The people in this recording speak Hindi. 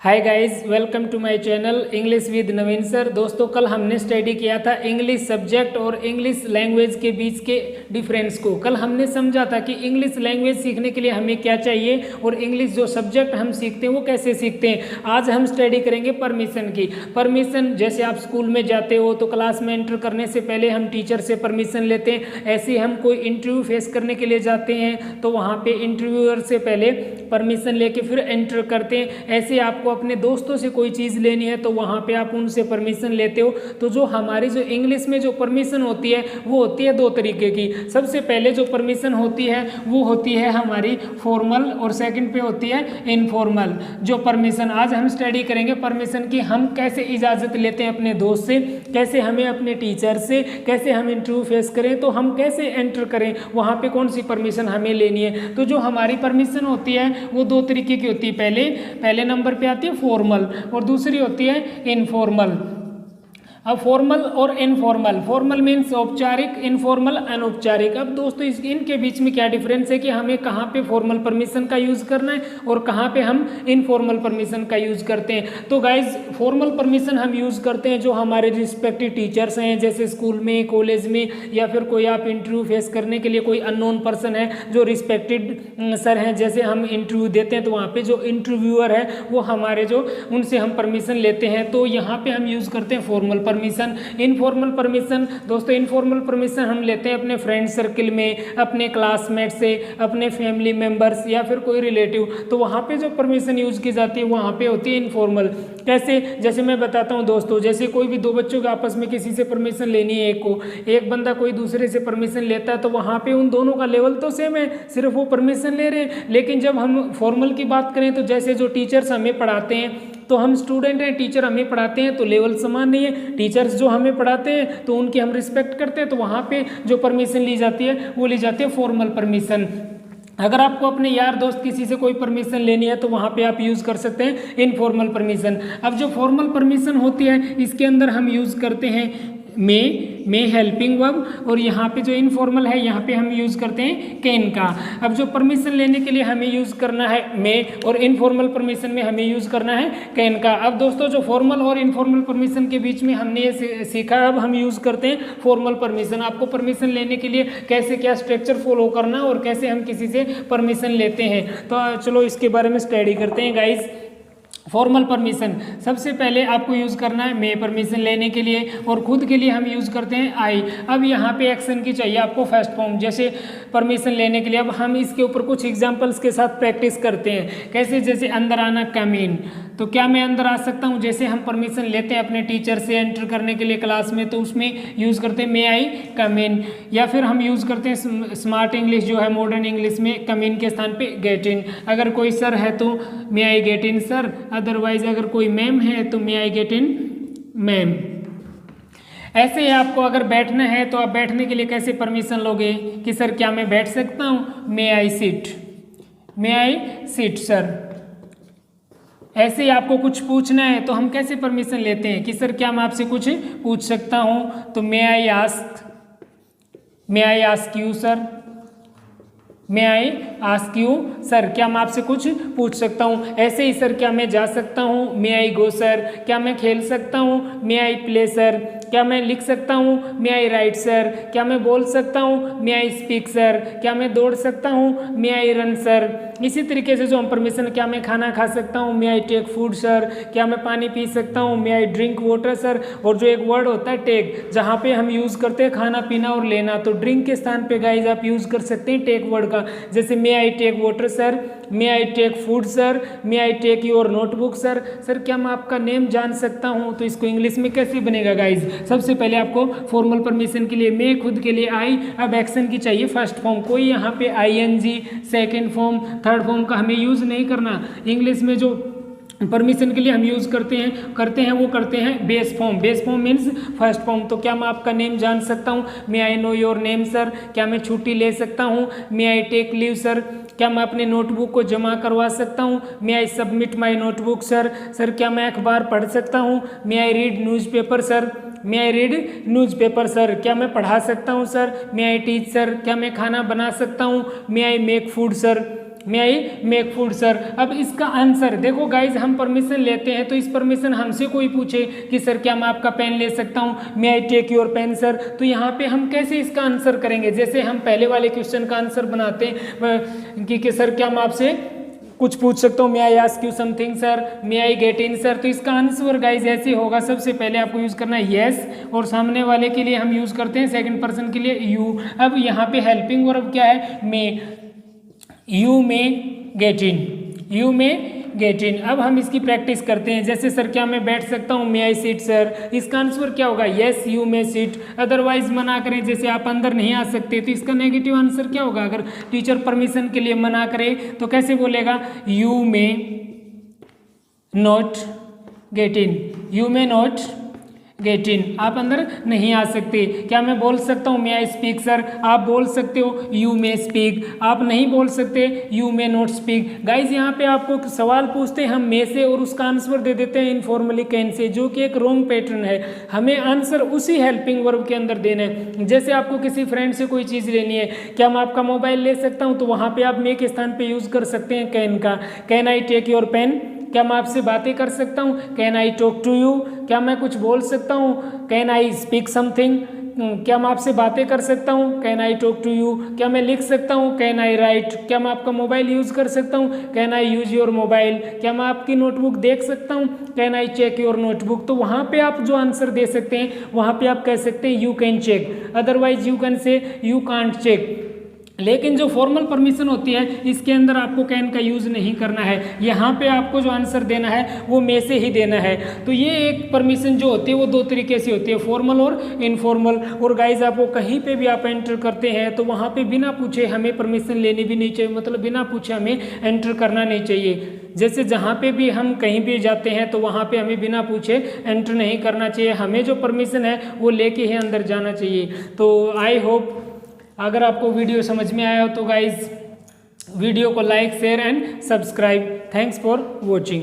Hi guys, welcome to my channel English with Naveen sir. दोस्तों, कल हमने स्टडी किया था इंग्लिश सब्जेक्ट और इंग्लिश लैंग्वेज के बीच के डिफरेंस को। कल हमने समझा था कि इंग्लिश लैंग्वेज सीखने के लिए हमें क्या चाहिए और इंग्लिश जो सब्जेक्ट हम सीखते हैं वो कैसे सीखते हैं। आज हम स्टडी करेंगे परमिशन की। परमिशन, जैसे आप स्कूल में जाते हो तो क्लास में एंटर करने से पहले हम टीचर से परमिशन लेते हैं। ऐसे ही हम कोई इंटरव्यू फेस करने के लिए जाते हैं तो वहाँ पे इंटरव्यूअर से पहले परमिशन लेके फिर एंटर करते हैं। ऐसे आपको अपने दोस्तों से कोई चीज़ लेनी है तो वहाँ पे आप उनसे परमिशन लेते हो। तो जो हमारी जो इंग्लिश में जो परमिशन होती है वो होती है दो तरीके की। सबसे पहले जो परमिशन होती है वो होती है हमारी फॉर्मल और सेकंड पे होती है इनफॉर्मल जो परमिशन। आज हम स्टडी करेंगे परमिशन की, हम कैसे इजाज़त लेते हैं अपने दोस्त से, कैसे हमें अपने टीचर से, कैसे हम इंटरव्यू फेस करें तो हम कैसे एंटर करें, वहाँ पे कौन सी परमिशन हमें लेनी है। तो जो हमारी परमिशन होती है वो दो तरीके की होती है। पहले नंबर पे आती है फॉर्मल और दूसरी होती है इनफॉर्मल। अब फॉर्मल और इनफॉर्मल, फॉर्मल मीन्स औपचारिक, इनफॉर्मल अनौपचारिक। अब दोस्तों इनके बीच में क्या डिफरेंस है कि हमें कहाँ पे फॉर्मल परमिशन का यूज़ करना है और कहाँ पे हम इनफॉर्मल परमिशन का यूज़ करते हैं। तो गाइज, फॉर्मल परमिशन हम यूज़ करते हैं जो हमारे रिस्पेक्टिव टीचर्स हैं, जैसे स्कूल में, कॉलेज में, या फिर कोई आप इंटरव्यू फेस करने के लिए कोई अननोन पर्सन है जो रिस्पेक्टेड सर हैं, जैसे हम इंटरव्यू देते हैं तो वहाँ पे जो इंटरव्यूअर है वो हमारे जो उनसे हम परमिशन लेते हैं, तो यहाँ पे हम यूज़ करते हैं फॉर्मल परमिशन। इनफॉर्मल परमिशन, दोस्तों इनफॉर्मल परमिशन हम लेते हैं अपने फ्रेंड सर्किल में, अपने क्लासमेट से, अपने फैमिली मेंबर्स या फिर कोई रिलेटिव। तो वहाँ पे जो परमिशन यूज़ की जाती है वहाँ पे होती है इनफॉर्मल। कैसे, जैसे मैं बताता हूँ दोस्तों, जैसे कोई भी दो बच्चों के आपस में किसी से परमिशन लेनी है, एक बंदा कोई दूसरे से परमिशन लेता है तो वहाँ पे उन दोनों का लेवल तो सेम है, सिर्फ वो परमिशन ले रहे हैं। लेकिन जब हम फॉर्मल की बात करें तो जैसे जो टीचर्स हमें पढ़ाते हैं, तो हम स्टूडेंट हैं, टीचर हमें पढ़ाते हैं तो लेवल समान नहीं है। टीचर्स जो हमें पढ़ाते हैं तो उनकी हम रिस्पेक्ट करते हैं, तो वहाँ पे जो परमिशन ली जाती है वो ली जाती है फॉर्मल परमिशन। अगर आपको अपने यार दोस्त किसी से कोई परमिशन लेनी है तो वहाँ पे आप यूज़ कर सकते हैं इनफॉर्मल परमिशन। अब जो फॉर्मल परमिशन होती है इसके अंदर हम यूज़ करते हैं मे हेल्पिंग वर्ब, और यहाँ पे जो इनफॉर्मल है यहाँ पे हम यूज़ करते हैं कैन का। अब जो परमिशन लेने के लिए हमें यूज़ करना है मे, और इनफॉर्मल परमिशन में हमें यूज़ करना है कैन का। अब दोस्तों जो फॉर्मल और इनफॉर्मल परमिशन के बीच में हमने ये सीखा, अब हम यूज़ करते हैं फॉर्मल परमिशन। आपको परमिशन लेने के लिए कैसे क्या स्ट्रक्चर फॉलो करना और कैसे हम किसी से परमिशन लेते हैं, तो चलो इसके बारे में स्टडी करते हैं गाइज। फॉर्मल परमिशन, सबसे पहले आपको यूज़ करना है मे परमिशन लेने के लिए, और खुद के लिए हम यूज़ करते हैं आई। अब यहाँ पे एक्शन की चाहिए आपको फर्स्ट फॉर्म, जैसे परमिशन लेने के लिए। अब हम इसके ऊपर कुछ एग्जांपल्स के साथ प्रैक्टिस करते हैं। कैसे, जैसे अंदर आना, कम इन, तो क्या मैं अंदर आ सकता हूँ। जैसे हम परमिशन लेते हैं अपने टीचर से एंटर करने के लिए क्लास में, तो उसमें यूज़ करते हैं मे आई कम इन। या फिर हम यूज़ करते हैं स्मार्ट इंग्लिश जो है, मॉडर्न इंग्लिश में कम इन के स्थान पे गेट इन। अगर कोई सर है तो may I get in sir, otherwise अगर कोई मैम है तो may I get in ma'am. ऐसे ही आपको अगर बैठना है तो आप बैठने के लिए कैसे परमिशन लोगे कि सर क्या मैं बैठ सकता हूँ, may I sit, may I sit sir. ऐसे ही आपको कुछ पूछना है तो हम कैसे परमिशन लेते हैं कि सर क्या मैं आपसे कुछ पूछ सकता हूँ, तो may I ask you sir, may I ask you sir, क्या मैं आपसे कुछ पूछ सकता हूँ। ऐसे ही सर क्या मैं जा सकता हूँ, मे आई गो सर, क्या मैं खेल सकता हूँ, मे आई प्ले सर, क्या मैं लिख सकता हूँ, मे आई राइट सर, क्या मैं बोल सकता हूँ, मे आई स्पीक सर, क्या मैं दौड़ सकता हूँ, मे आई रन सर। इसी तरीके से जो हम परमिशन, क्या मैं खाना खा सकता हूँ, may I take food sir, क्या मैं पानी पी सकता हूँ, may I drink water sir. और जो एक वर्ड होता है टेक, जहाँ पे हम यूज़ करते हैं खाना पीना और लेना, तो ड्रिंक के स्थान पे गाइज आप यूज़ कर सकते हैं टेक वर्ड का। जैसे may I take water sir, may I take food sir, may I take your notebook sir. Sir क्या मैं आपका नेम जान सकता हूँ, तो इसको इंग्लिश में कैसे बनेगा गाइज। सबसे पहले आपको फॉर्मल परमिशन के लिए मे, खुद के लिए आई। अब एक्शन की चाहिए फर्स्ट फॉर्म, कोई यहाँ पे ING, second form, third form का हमें यूज़ नहीं करना। इंग्लिश में जो परमिशन के लिए हम यूज़ करते हैं base form. Base form means first form. तो क्या मैं आपका नेम जान सकता हूँ, may I know your name sir, क्या मैं छुट्टी ले सकता हूँ, may I take leave sir, क्या मैं अपने नोटबुक को जमा करवा सकता हूँ, may I submit my notebook sir, sir क्या मैं अखबार पढ़ सकता हूँ, may I read newspaper sir, may I read newspaper sir, क्या मैं पढ़ा सकता हूँ sir, may I teach sir, क्या मैं खाना बना सकता हूँ, may I make food sir. May I make food sir. अब इसका आंसर देखो गाइज, हम परमिशन लेते हैं तो इस परमिशन हमसे कोई पूछे कि सर क्या मैं आपका पेन ले सकता हूँ, may I take your pen sir, तो यहाँ पे हम कैसे इसका आंसर करेंगे? जैसे हम पहले वाले क्वेश्चन का आंसर बनाते हैं कि सर क्या मैं आपसे कुछ पूछ सकता हूँ, may I ask you something sir, may I get in sir, तो इसका आंसर गाइज ऐसे होगा। सबसे पहले आपको यूज करना है येस, और सामने वाले के लिए हम यूज करते हैं सेकंड पर्सन के लिए यू। अब यहाँ पे हेल्पिंग वर्ब क्या है? May, you may get in, you may get in. अब हम इसकी प्रैक्टिस करते हैं। जैसे सर क्या मैं बैठ सकता हूँ, मे आई सिट सर, इसका आंसर क्या होगा? Yes you may sit. Otherwise मना करें, जैसे आप अंदर नहीं आ सकते, तो इसका नेगेटिव आंसर क्या होगा? अगर टीचर परमिशन के लिए मना करे तो कैसे बोलेगा? You may not gate in, you may not get in, आप अंदर नहीं आ सकते। क्या मैं बोल सकता हूँ, मे आई स्पीक सर, आप बोल सकते हो यू मे स्पीक, आप नहीं बोल सकते you may not speak. Guys यहाँ पे आपको सवाल पूछते हैं हम मे से और उसका आंसर दे देते हैं इनफॉर्मली कैन से, जो कि एक रॉन्ग पैटर्न है। हमें आंसर उसी हेल्पिंग वर्ब के अंदर देना है। जैसे आपको किसी फ्रेंड से कोई चीज़ लेनी है, क्या मैं आपका मोबाइल ले सकता हूँ, तो वहाँ पे आप मे के स्थान पे यूज कर सकते हैं कैन का। Can I take your pen, क्या मैं आपसे बातें कर सकता हूँ? Can I talk to you, क्या मैं कुछ बोल सकता हूँ? कैन आई स्पीक समथिंग, क्या मैं आपसे बातें कर सकता हूँ? Can I talk to you. क्या मैं लिख सकता हूँ? कैन आई राइट, क्या मैं आपका मोबाइल यूज़ कर सकता हूँ? Can I use your mobile. क्या मैं आपकी नोटबुक देख सकता हूँ? Can I check your notebook. तो वहाँ पे आप जो आंसर दे सकते हैं, वहाँ पे आप कह सकते हैं you can check, otherwise you can say you can't check. लेकिन जो फॉर्मल परमिशन होती है, इसके अंदर आपको कैन का यूज़ नहीं करना है। यहाँ पे आपको जो आंसर देना है वो मे से ही देना है। तो ये एक परमिशन जो होती है वो दो तरीके से होती है, फॉर्मल और इनफॉर्मल। और गाइज आपको कहीं पे भी आप एंटर करते हैं तो वहाँ पे बिना पूछे हमें परमिशन लेनी भी नहीं चाहिए, मतलब बिना पूछे हमें एंटर करना नहीं चाहिए। जैसे जहाँ पे भी हम कहीं भी जाते हैं तो वहाँ पे हमें बिना पूछे एंटर नहीं करना चाहिए, हमें जो परमिशन है वो लेके ही अंदर जाना चाहिए। तो आई होप अगर आपको वीडियो समझ में आया हो तो गाइज वीडियो को like share and subscribe. Thanks for watching.